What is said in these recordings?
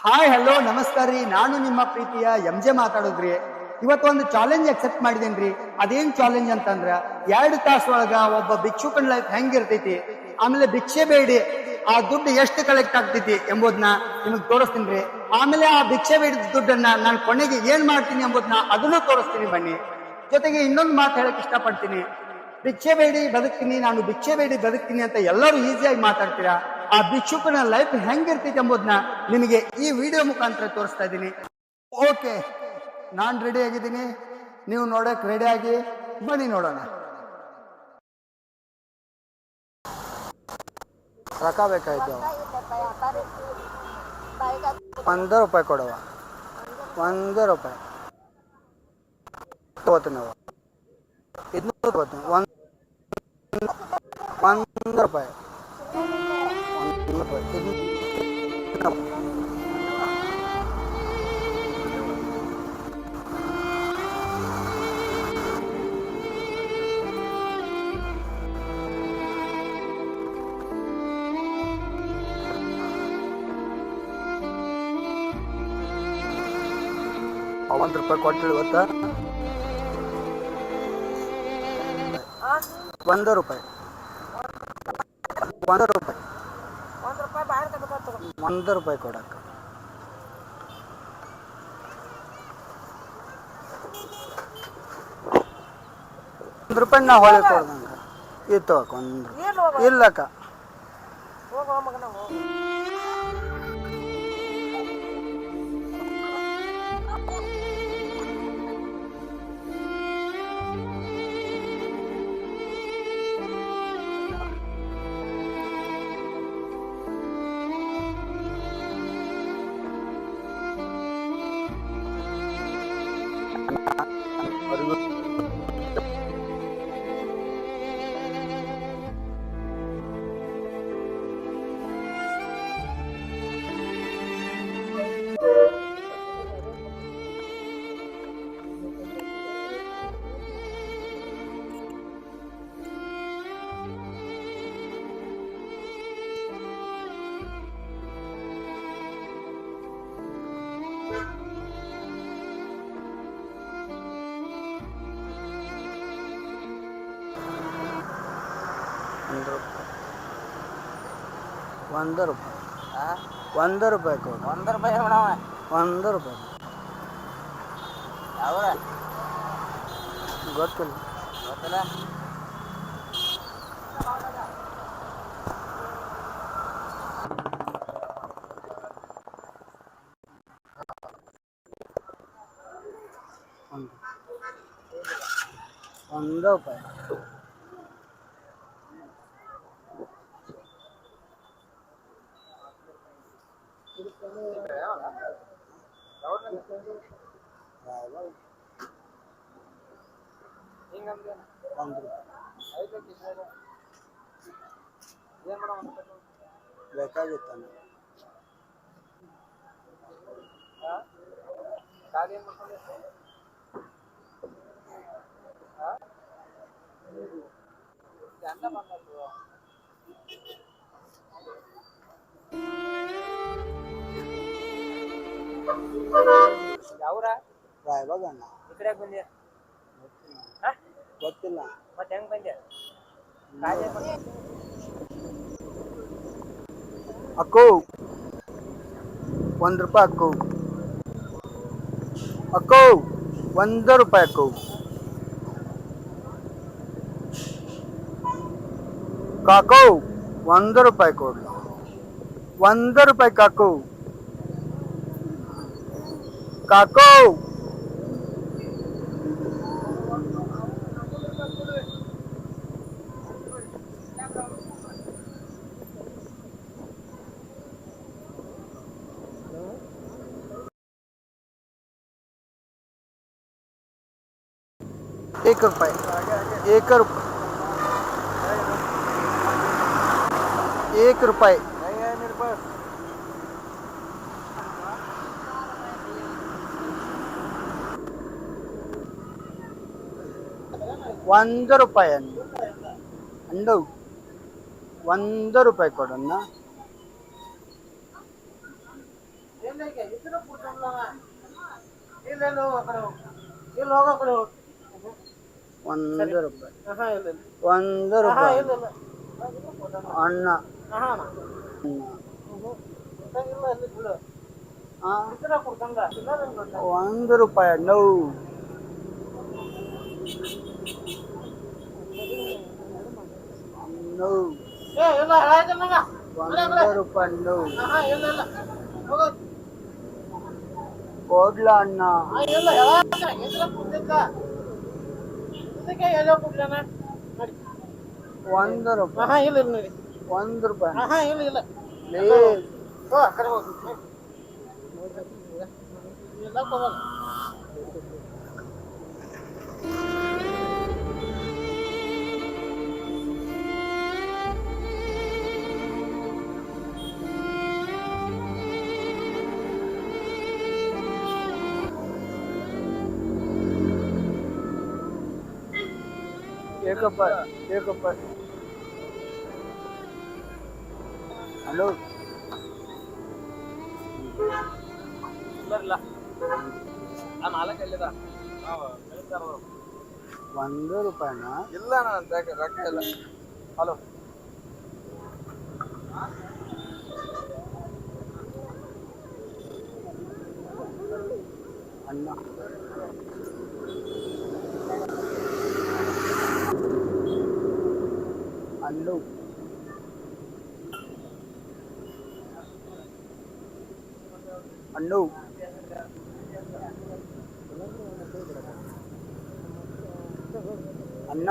Hi hello ನಮಸ್ಕಾರ ರೀ. ನಾನು ನಿಮ್ಮ ಪ್ರೀತಿಯ MJ ಮಾತಾಡೋದ್ರಿ. ಇವತ್ತು ಒಂದು ಚಾಲೆಂಜ್ ಅಕ್ಸೆಪ್ಟ್ ಮಾಡಿದೇನ್ರಿ. ಅದೇನ್ ಚಾಲೆಂಜ್ ಅಂತಂದ್ರ 2 ತಾಸು ಒಳಗ ಒಬ್ಬ ಭಿಕ್ಷುಕನ ಲೈಫ್ ಹೆಂಗಿರ್ತೈತಿ, ಆಮೇಲೆ ಭಿಕ್ಷೆ ಬೇಡಿ ಆ ದುಡ್ಡು ಎಷ್ಟು ಕಲೆಕ್ಟ್ ಆಗ್ತೈತಿ ಎಂಬುದನ್ನ ನಿಮಗೆ ತೋರಿಸ್ತೀನಿ. ಆಮೇಲೆ ಆ ಭಿಕ್ಷೆ ಬೇಡಿದ ದುಡ್ಡನ್ನ ನಾನು ಕೊನೆಗೆ ಏನ್ ಮಾಡ್ತೀನಿ ಎಂಬುದನ್ನ ಅದನ್ನು ತೋರಿಸ್ತೀನಿ ಬನ್ನಿ. ಜೊತೆಗೆ ಇನ್ನೊಂದು ಮಾತು ಹೇಳಕ್ ಇಷ್ಟಪಡ್ತೀನಿ. ಭಿಕ್ಷೆ ಬೇಡಿ ಬದುಕ್ತೀನಿ, ನಾನು ಭಿಕ್ಷೆ ಬೇಡಿ ಬದುಕ್ತೀನಿ ಅಂತ ಎಲ್ಲರೂ ಈಸಿಯಾಗಿ ಮಾತಾಡ್ತೀರಾ. ಆ ಭಿಕ್ಷುಕನ ಲೈಫ್ ಹೆಂಗಿರ್ತೈತಿ ಎಂಬುದನ್ನ ನಿಮಗೆ ಈ ವಿಡಿಯೋ ಮುಖಾಂತರ ತೋರಿಸ್ತಾ ಇದ್ದೀನಿ. ಓಕೆ, ನಾನು ರೆಡಿ ಆಗಿದ್ದೀನಿ. ನೀವು ನೋಡಕ್ ರೆಡಿ ಆಗಿ ಬನ್ನಿ, ನೋಡೋಣ. ರೊಕ್ಕ ಬೇಕಾಯ್ತು. 1 ರೂಪಾಯಿ ಕೊಡುವ. 1 ರೂಪಾಯಿ ತಗೋತೀನಿ. ನಾವು 200 ತಗೋತೀನಿ. 1 ರೂಪಾಯಿ. 1 ರೂಪಾಯಿ. 1 ರೂಪಾಯಿ ಕೊಟ್ಟಿಲ್ಲ ಇವತ್ತ. 1 ರೂಪಾಯಿ. 1 ರೂಪಾಯಿ. 1 ರೂಪಾಯಿ ಕೊಡಕ್ಕ. 1 ರೂಪಾಯಿ ನಾ ಹೊಳೆ ಕೊಡ್ದಂಗ ಇತ್ತು ಅಕ್ಕ. 1 ಇಲ್ಲಕ್ಕ. ಒಂದು ರೂಪಾಯಿ. 1 ರೂಪಾಯಿ ಕೊಡು. 1 ರೂಪಾಯಿ ಮೇಡಮ. 1 ರೂಪಾಯಿ. ಯಾವ ಗೊತ್ತಿಲ್ಲ. ಗೊತ್ತಿಲ್ಲ. ಒಂದು ರೂಪಾಯಿ. ಬೇಕಾಗಿತ್ತ ಯಾವ್ರ ರಾಯಬಾಗಣ್ಣ. ಈ ಕಡೆ ಬಂದ್ಯಾ? ಗೊತ್ತಿಲ್ಲ. ಮತ್ತೆ ಹೆಂಗ್ ಬಂದ್ಯಾ? ಅಕ್ಕು 1 ರೂಪಾಯಿ ಅಕ್ಕು. ಅಕ್ಕು 1 ರೂಪಾಯಿ ಅಕ್ಕು. ಕಾಕು 1 ರೂಪಾಯಿ ಕೊಡ್ಲ. 1 ರೂಪಾಯಿ ಕಾಕು. ಕಾಕು एक रुपये. 1 रुपये. 1 रुपये. 1 ರೂಪಾಯಿ ಅಂಡು 1 ರೂಪಾಯಿ ಕೊಡಣ್ಣ. ಒಂದು ರೂಪಾಯಿ ಒಂದು ರೂಪಾಯಿ ಅನ್ನ ಒಂದು ರೂಪಾಯಿ ನೋವು ನೋವು ಒಂದು ರೂಪಾಯಿ ನೋವು ಕೊಡ್ಲ ಅಣ್ಣ ಒಂದು ರೂಪಾಯಿ ಒಂದು ರೂಪಾಯಿ ಏಕಪ್ಪ ಹಲೋ ಬರ್ಲ ಆ ನಾಲ್ಕು ಎಲ್ಲಿದ ಒಂದು ರೂಪಾಯಿನ ಇಲ್ಲ ನಾನು ರೊಕ್ಕ ಇಲ್ಲ ಹಲೋ ಅನ್ನ ಹಣ್ಣು ಹಣ್ಣು ಅನ್ನ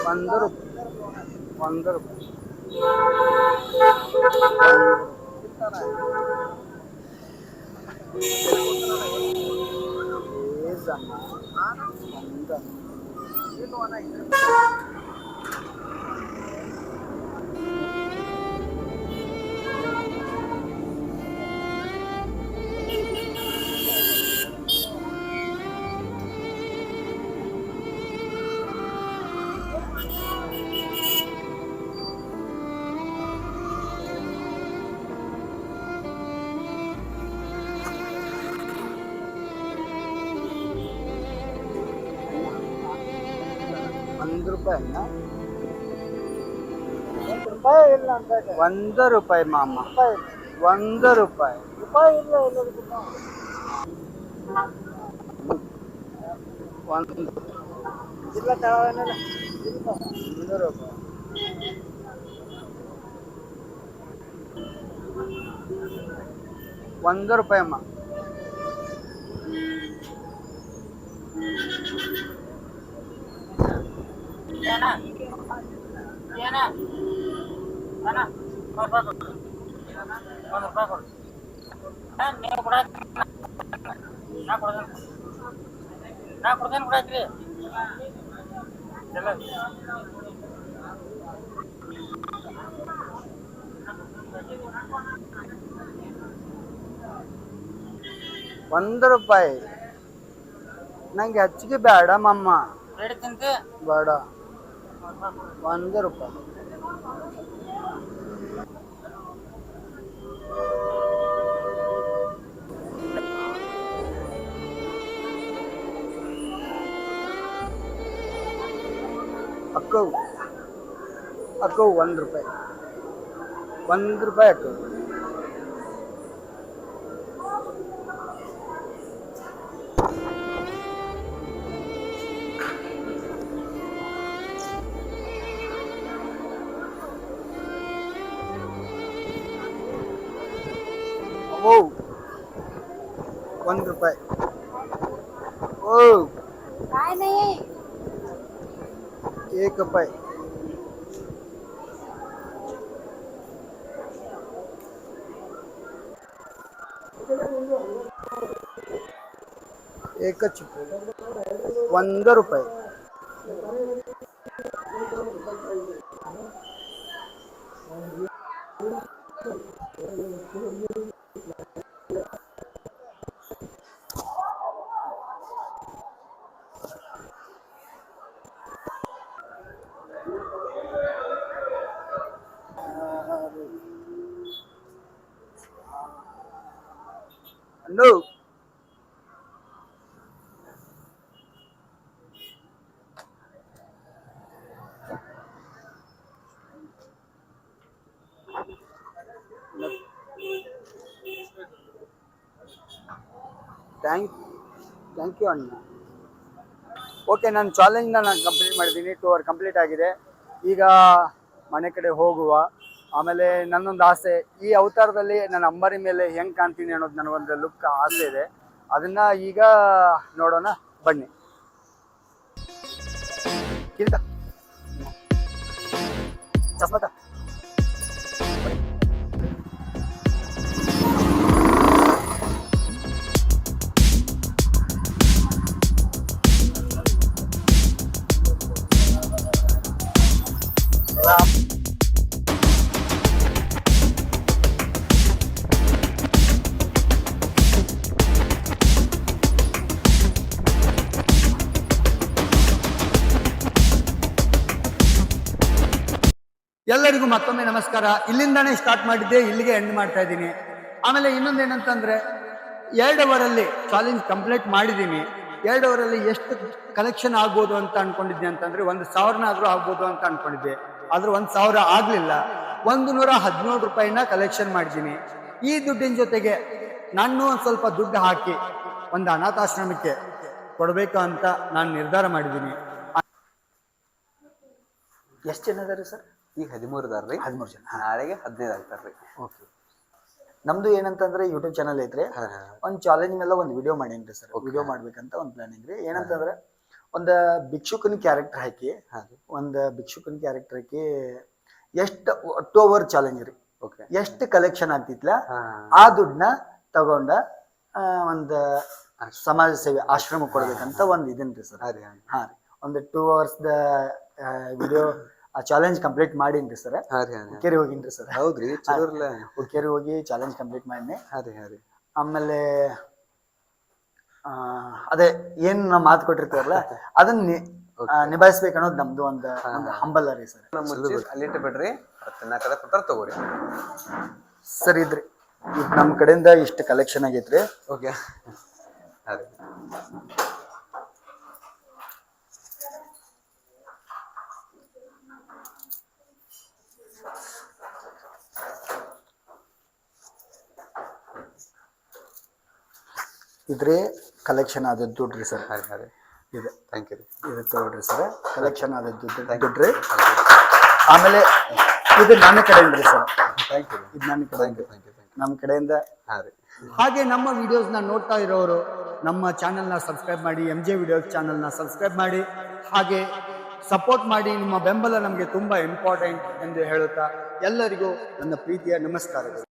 ಒಂದು ರೂಪಾಯಿ ಒಂದು ರೂಪಾಯಿ ಅಲ್ಲ ಒಂದು ರೂಪಾಯಿ ಮಾಮ ಒಂದು ರೂಪಾಯಿ ಒಂದು ರೂಪಾಯಿ ಒಂದು ರೂಪಾಯಿ ಅಮ್ಮ ಒಂದು ರೂಪಾಯಿ ನಂಗೆ ಹೆಚ್ಚಿಗೆ ಬೇಡ ಮಮ್ಮ ಬೇಡ ಒಂದು ರೂಪಾಯಿ ಅಕ್ಕವು ಒಂದು ರೂಪಾಯಿ ಅಕ್ಕವು ಒಂದು ರೂಪಾಯಿ काय नाही एक रुपये एकच ₹100. No. ಥ್ಯಾಂಕ್ ಯು ಅಣ್ಣ. ಓಕೆ, ನನ್ನ ಚಾಲೆಂಜ್ನ ನಾನು ಕಂಪ್ಲೀಟ್ ಮಾಡಿದ್ದೀನಿ. 2 ಅವರ್ ಕಂಪ್ಲೀಟ್ ಆಗಿದೆ. ಈಗ ಮನೆ ಕಡೆ ಹೋಗುವ. ಆಮೇಲೆ ನನ್ನೊಂದು ಆಸೆ, ಈ ಅವತಾರದಲ್ಲಿ ನನ್ನ ಅಂಬಾರಿ ಮೇಲೆ ಹೆಂಗೆ ಕಾಣ್ತೀನಿ ಅನ್ನೋದು ನನಗೊಂದು ಲುಕ್ ಆಸೆ ಇದೆ. ಅದನ್ನು ಈಗ ನೋಡೋಣ ಬನ್ನಿ. ಕಿರೀಟ ಚಸ್ಮತ ಎಲ್ಲರಿಗೂ ಮತ್ತೊಮ್ಮೆ ನಮಸ್ಕಾರ. ಇಲ್ಲಿಂದಾನೇ ಸ್ಟಾರ್ಟ್ ಮಾಡಿದ್ದೆ, ಇಲ್ಲಿಗೆ ಎಂಡ್ ಮಾಡ್ತಾ ಇದ್ದೀನಿ. ಆಮೇಲೆ ಇನ್ನೊಂದೇನಂತಂದ್ರೆ 2 ಅವರಲ್ಲಿ ಚಾಲೆಂಜ್ ಕಂಪ್ಲೀಟ್ ಮಾಡಿದ್ದೀನಿ. 2 ಅವರಲ್ಲಿ ಎಷ್ಟು ಕಲೆಕ್ಷನ್ ಆಗ್ಬೋದು ಅಂತ ಅನ್ಕೊಂಡಿದ್ದೆ ಅಂತಂದ್ರೆ 1,000 ಆಗ್ಬೋದು ಅಂತ ಅನ್ಕೊಂಡಿದ್ದೆ. ಆದ್ರೂ 1,000 ಆಗ್ಲಿಲ್ಲ. ₹117 ಕಲೆಕ್ಷನ್ ಮಾಡಿದ್ದೀನಿ. ಈ ದುಡ್ಡಿನ ಜೊತೆಗೆ ನಾನು ಒಂದು ಸ್ವಲ್ಪ ದುಡ್ಡು ಹಾಕಿ ಒಂದು ಅನಾಥಾಶ್ರಮಕ್ಕೆ ಕೊಡಬೇಕು ಅಂತ ನಾನು ನಿರ್ಧಾರ ಮಾಡಿದ್ದೀನಿ. ಎಷ್ಟು ಜನ ಇದಾರೆ ಸರ್? ಈಗ 13 ಇದಾರ್ರಿ. 13 ಜನ. ನಾಳೆಗೆ 15 ಆಗ್ತಾರ್ರಿ. ಓಕೆ. ನಮ್ದು ಏನಂತಂದ್ರೆ ಯೂಟ್ಯೂಬ್ ಚಾನಲ್ ಐತ್ರಿ. ಒಂದು ಚಾಲೆಂಜ್ ಮೇಲೆ ಒಂದು ವಿಡಿಯೋ ಮಾಡೀನ್ರಿ ಸರ್. ವಿಡಿಯೋ ಮಾಡ್ಬೇಕಂತ ಒಂದು ಪ್ಲಾನಿಂಗ್ ರೀ. ಏನಂತಂದ್ರೆ ಒಂದು ಭಿಕ್ಷುಕನ ಕ್ಯಾರೆಕ್ಟರ್ ಹಾಕಿ ಎಷ್ಟು 2 ಅವರ್ ಚಾಲೆಂಜ್ ರೀ. ಓಕೆ. ಎಷ್ಟು ಕಲೆಕ್ಷನ್ ಆಗ್ತಿತ್ಲ ಆ ದುಡ್ಡನ್ನ ತಗೊಂಡ ಒಂದು ಸಮಾಜ ಸೇವೆ ಆಶ್ರಮ ಕೊಡ್ಬೇಕಂತ ಒಂದು ಇದನ್ರಿ ಸರ್. ಹಾ ರೀ, ಒಂದು 2 ಅವರ್ಸ್ ವಿಡಿಯೋ ಚಾಲೆಂಜ್ ಕಂಪ್ಲೀಟ್ ಮಾಡೀನ್ರಿ ಸರ್. ಹುಕ್ಕೇರಿ ಹೋಗಿನ್ರಿ ಸರ್. ಹೌದ್ರಿ, ಹುಕ್ಕೇರಿ ಹೋಗಿ ಚಾಲೆಂಜ್ ಕಂಪ್ಲೀಟ್ ಮಾಡಿನಿ. ಆಮೇಲೆ ಅದೇ ಏನ್ ನಾವು ಮಾತು ಕೊಟ್ಟಿರ್ತೀವಲ್ಲ ಅದನ್ನ ನಿಭಾಯಿಸ್ಬೇಕು ಅನ್ನೋದು ನಮ್ದು ಒಂದು ಹಂಬಲ ರೀ ಸರ್. ಅಲ್ಲಿಟ್ಟು ಬಿಡ್ರಿ, ಕದ ಕೊಟ್ಟಾರ ತಗೋರಿ ಸರ್. ಇದ್ರಿ ಈಗ ನಮ್ಮ ಕಡೆಯಿಂದ ಇಷ್ಟು ಕಲೆಕ್ಷನ್ ಆಗೈತ್ರಿ. ಓಕೆ. ಇದ್ರಿ ಕಲೆಕ್ಷನ್ ಆದದ್ದು ದುಡ್ಡ್ರಿ ಸರ್. ಇದೆ. Thank you. ಇದು ತಗೊಳ್ರಿ ಸರ್, ಕಲೆಕ್ಷನ್ ಆದದ್ದು ದುಡ್ಡ್ರಿ. ಆಮೇಲೆ ಇದು ನನ್ನ ಕಡೆಯಿಂದ ರೀ ಸರ್. Thank you. ಇದು ನನ್ನ ಕಡೆಯಿಂದ, ನಮ್ಮ ಕಡೆಯಿಂದ. ಹಾಗೆ ನಮ್ಮ ವಿಡಿಯೋಸ್ನ ನೋಡ್ತಾ ಇರೋರು ನಮ್ಮ ಚಾನಲ್ನ ಸಬ್ಸ್ಕ್ರೈಬ್ ಮಾಡಿ, MJ ವಿಡಿಯೋಸ್ ಚಾನಲ್ನ ಸಬ್ಸ್ಕ್ರೈಬ್ ಮಾಡಿ, ಹಾಗೆ ಸಪೋರ್ಟ್ ಮಾಡಿ. ನಿಮ್ಮ ಬೆಂಬಲ ನಮಗೆ ತುಂಬ ಇಂಪಾರ್ಟೆಂಟ್ ಎಂದು ಹೇಳುತ್ತಾ ಎಲ್ಲರಿಗೂ ನನ್ನ ಪ್ರೀತಿಯ ನಮಸ್ಕಾರಗಳು.